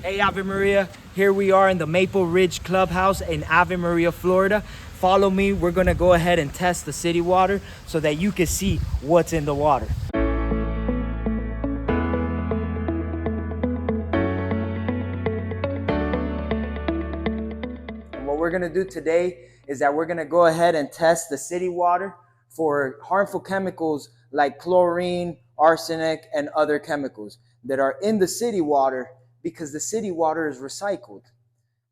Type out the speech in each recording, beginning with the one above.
Hey Ave Maria, here we are in the Maple Ridge Clubhouse in Ave Maria, Florida. Follow me, we're gonna go ahead and test the city water so that you can see what's in the water. And what we're gonna do today is that we're gonna go ahead and test the city water for harmful chemicals like chlorine, arsenic, and other chemicals that are in the city water because the city water is recycled.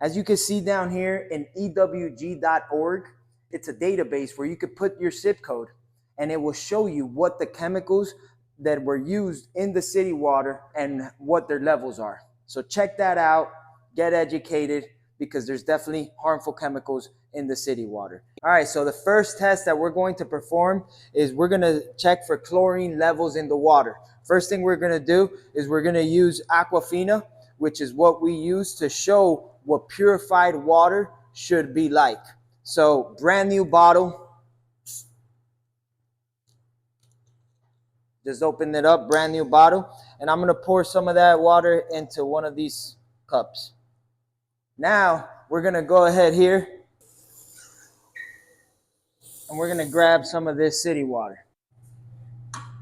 As you can see down here in ewg.org, it's a database where you could put your zip code and it will show you what the chemicals that were used in the city water and what their levels are. So check that out, get educated, because there's definitely harmful chemicals in the city water. All right, so the first test that we're going to perform is we're going to check for chlorine levels in the water. First thing we're going to do is we're going to use Aquafina, which is what we use to show what purified water should be like. So brand new bottle. Just open it up, brand new bottle. And I'm going to pour some of that water into one of these cups. Now we're going to go ahead here and we're going to grab some of this city water.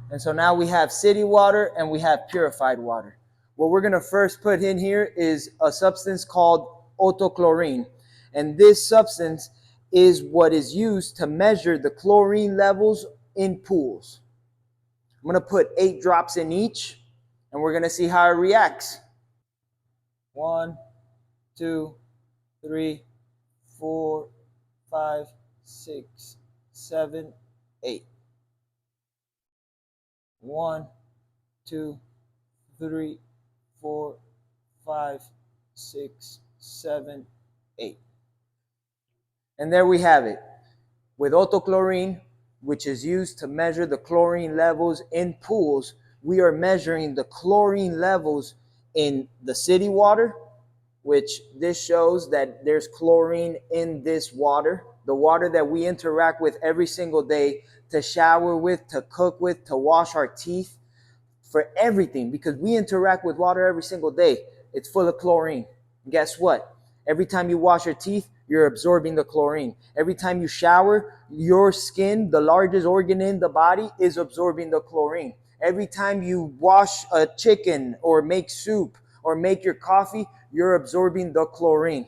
And so now we have city water and we have purified water. What we're going to first put in here is a substance called autochlorine. And this substance is what is used to measure the chlorine levels in pools. I'm going to put 8 drops in each, and we're going to see how it reacts. 1, 2, 3, 4, 5, 6, 7, 8. 1, 2, 3, 4, 5, 6, 7, 8. And there we have it. With autochlorine, which is used to measure the chlorine levels in pools, we are measuring the chlorine levels in the city water, which this shows that there's chlorine in this water, the water that we interact with every single day to shower with, to cook with, to wash our teeth, for everything, because we interact with water every single day. It's full of chlorine. And guess what? Every time you wash your teeth, you're absorbing the chlorine. Every time you shower, your skin, the largest organ in the body, is absorbing the chlorine. Every time you wash a chicken or make soup or make your coffee, you're absorbing the chlorine.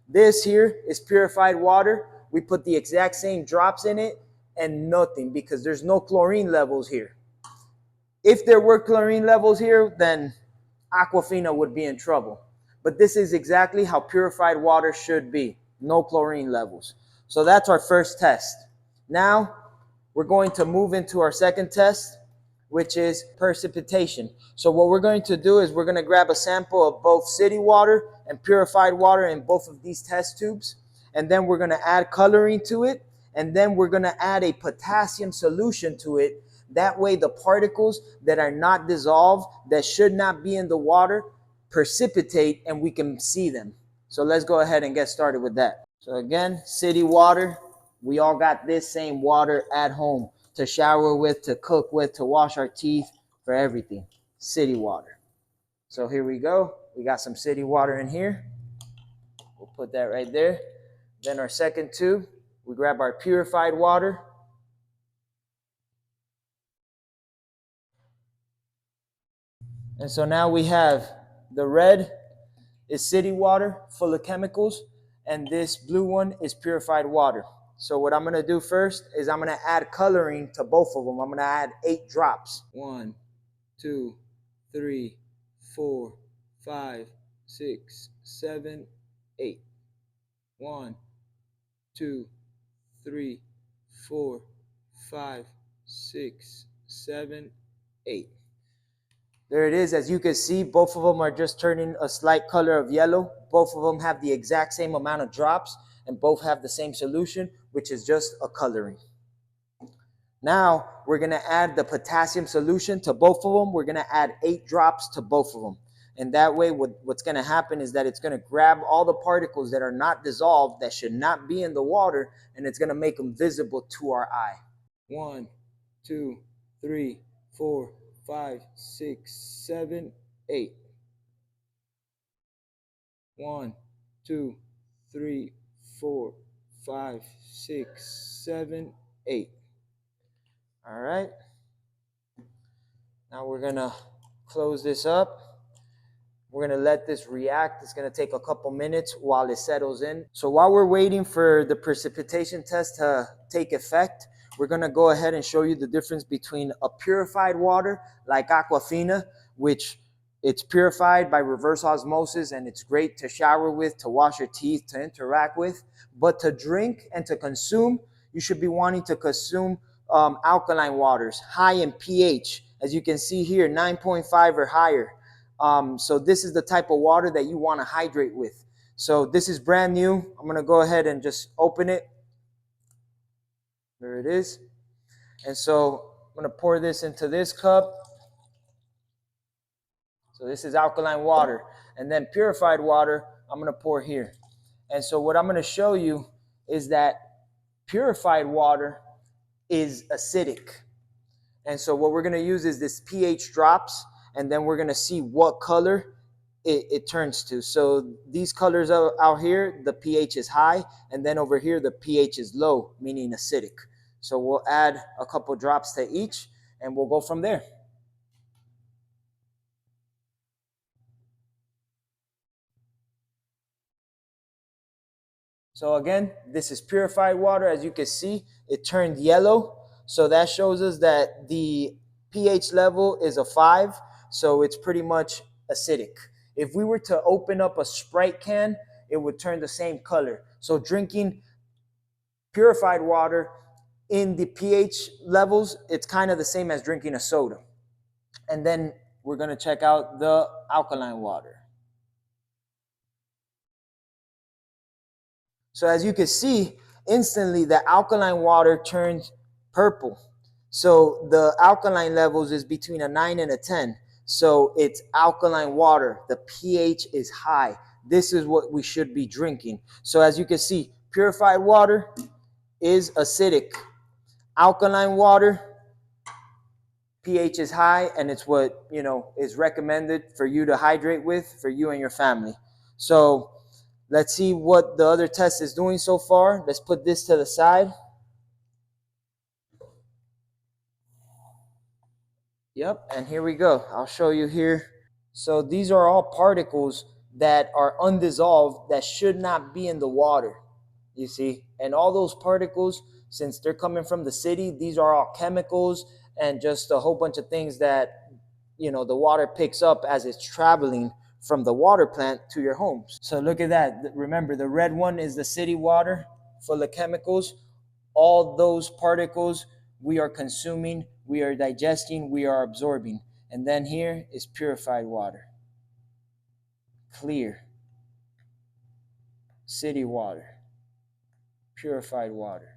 This here is purified water. We put the exact same drops in it and nothing, because there's no chlorine levels here. If there were chlorine levels here, then Aquafina would be in trouble. But this is exactly how purified water should be. No chlorine levels. So that's our first test. Now we're going to move into our second test, which is precipitation. So what we're going to do is we're going to grab a sample of both city water and purified water in both of these test tubes. And then we're going to add coloring to it. And then we're going to add a potassium solution to it. That way the particles that are not dissolved, that should not be in the water, precipitate and we can see them. So let's go ahead and get started with that. So again, city water. We all got this same water at home to shower with, to cook with, to wash our teeth, for everything. City water. So here we go. We got some city water in here. We'll put that right there. Then our second tube, we grab our purified water. And so now we have the red is city water full of chemicals, and this blue one is purified water. So what I'm going to do first is I'm going to add coloring to both of them. I'm going to add 8 drops. 1, 2, 3, 4, 5, 6, 7, 8. 1, 2, 3, 4, 5, 6, 7, 8. There it is. As you can see, both of them are just turning a slight color of yellow. Both of them have the exact same amount of drops, and both have the same solution, which is just a coloring. Now, we're going to add the potassium solution to both of them. We're going to add 8 drops to both of them. And that way, what's going to happen is that it's going to grab all the particles that are not dissolved, that should not be in the water, and it's going to make them visible to our eye. 1, 2, 3, 4, 5, 6, 7, 8. 1, 2, 3, 4, 5, 6, 7, 8. All right. Now we're going to close this up. We're going to let this react. It's going to take a couple minutes while it settles in. So while we're waiting for the precipitation test to take effect, we're going to go ahead and show you the difference between a purified water like Aquafina, which it's purified by reverse osmosis and it's great to shower with, to wash your teeth, to interact with. But to drink and to consume, you should be wanting to consume alkaline waters, high in pH. As you can see here, 9.5 or higher. So this is the type of water that you want to hydrate with. So this is brand new. I'm going to go ahead and just open it. There it is. And so I'm going to pour this into this cup. So this is alkaline water. And then purified water, I'm going to pour here. And so what I'm going to show you is that purified water is acidic. And so what we're going to use is this pH drops, and then we're going to see what color it turns to. So these colors out here, the pH is high, and then over here, the pH is low, meaning acidic. So we'll add a couple drops to each, and we'll go from there. So again, this is purified water. As you can see, it turned yellow. So that shows us that the pH level is a 5. So it's pretty much acidic. If we were to open up a Sprite can, it would turn the same color. So drinking purified water in the pH levels, it's kind of the same as drinking a soda. And then we're going to check out the alkaline water. So as you can see, instantly the alkaline water turns purple. So the alkaline levels is between a 9 and a 10. So it's alkaline water. The pH is high. This is what we should be drinking. So as you can see, purified water is acidic. Alkaline water, pH is high, and it's what, is recommended for you to hydrate with for you and your family. So let's see what the other test is doing so far. Let's put this to the side. Yep, and here we go. I'll show you here. So these are all particles that are undissolved that should not be in the water, you see. And all those particles, since they're coming from the city, these are all chemicals and just a whole bunch of things that, the water picks up as it's traveling from the water plant to your homes. So look at that. Remember, the red one is the city water full of chemicals. All those particles we are consuming, we are digesting, we are absorbing. And then here is purified water. Clear. City water. Purified water.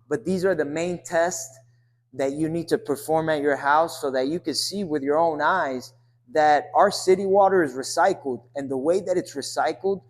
But these are the main tests that you need to perform at your house so that you can see with your own eyes that our city water is recycled. And the way that it's recycled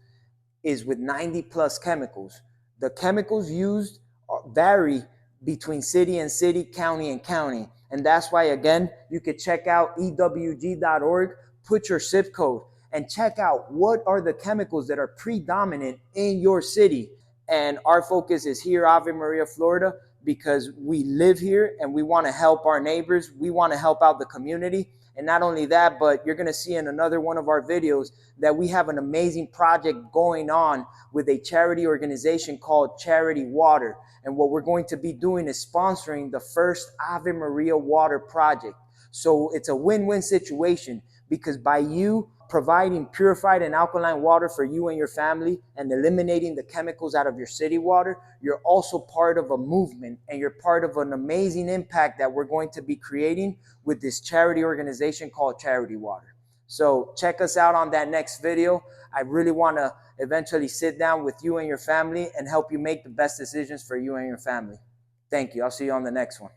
is with 90 plus chemicals. The chemicals used vary between city and city, county and county. And that's why, again, you could check out ewg.org, put your zip code, and check out what are the chemicals that are predominant in your city. And our focus is here, Ave Maria, Florida, because we live here and we want to help our neighbors. We want to help out the community. And not only that, but you're going to see in another one of our videos that we have an amazing project going on with a charity organization called Charity Water. And what we're going to be doing is sponsoring the first Ave Maria Water project. So it's a win-win situation, because by you providing purified and alkaline water for you and your family and eliminating the chemicals out of your city water, you're also part of a movement and you're part of an amazing impact that we're going to be creating with this charity organization called Charity Water. So check us out on that next video. I really want to eventually sit down with you and your family and help you make the best decisions for you and your family. Thank you. I'll see you on the next one.